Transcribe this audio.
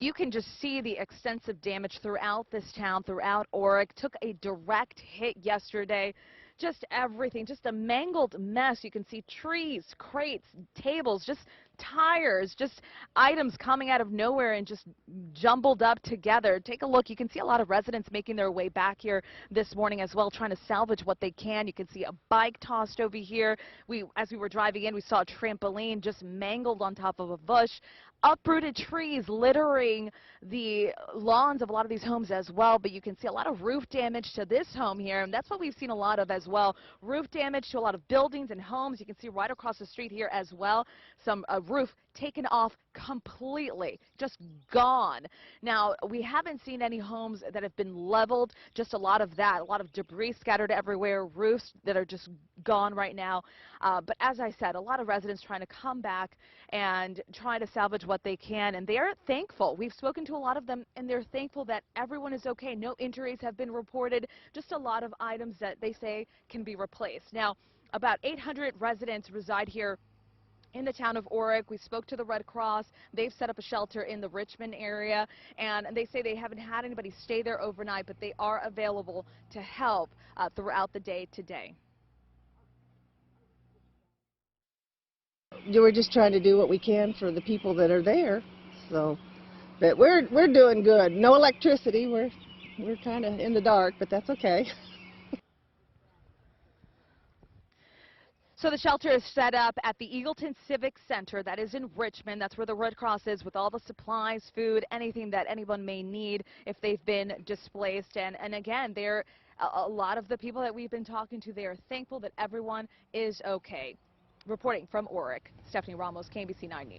You can just see the extensive damage throughout this town, throughout Orick. Took a direct hit yesterday. Just everything, just a mangled mess. You can see trees, crates, tables, just tires, just items coming out of nowhere and just jumbled up together. Take a look. You can see a lot of residents making their way back here this morning as well, trying to salvage what they can. You can see a bike tossed over here. As we were driving in, we saw a trampoline just mangled on top of a bush. Uprooted trees littering the lawns of a lot of these homes as well, but you can see a lot of roof damage to this home here, and that's what we've seen a lot of as well. Roof damage to a lot of buildings and homes. You can see right across the street here as well, some roof taken off completely, just gone. Now, we haven't seen any homes that have been leveled, just a lot of that, a lot of debris scattered everywhere, roofs that are just gone right now. But as I said, a lot of residents trying to come back and trying to salvage what they can, and they're thankful. We've spoken to a lot of them, and they're thankful that everyone is okay. No injuries have been reported, just a lot of items that they say can be replaced. Now, about 800 residents reside here in the town of Orick. We spoke to the Red Cross. They've set up a shelter in the Richmond area, and they say they haven't had anybody stay there overnight, but they are available to help throughout the day today. We're just trying to do what we can for the people that are there. So, but we're doing good. No electricity. We're kind of in the dark, but that's okay. So the shelter is set up at the Eagleton Civic Center. That is in Richmond. That's where the Red Cross is, with all the supplies, food, anything that anyone may need if they've been displaced. And again, a lot of the people that we've been talking to, they are thankful that everyone is okay. Reporting from Orick, Stephanie Ramos, KMBC 9 News.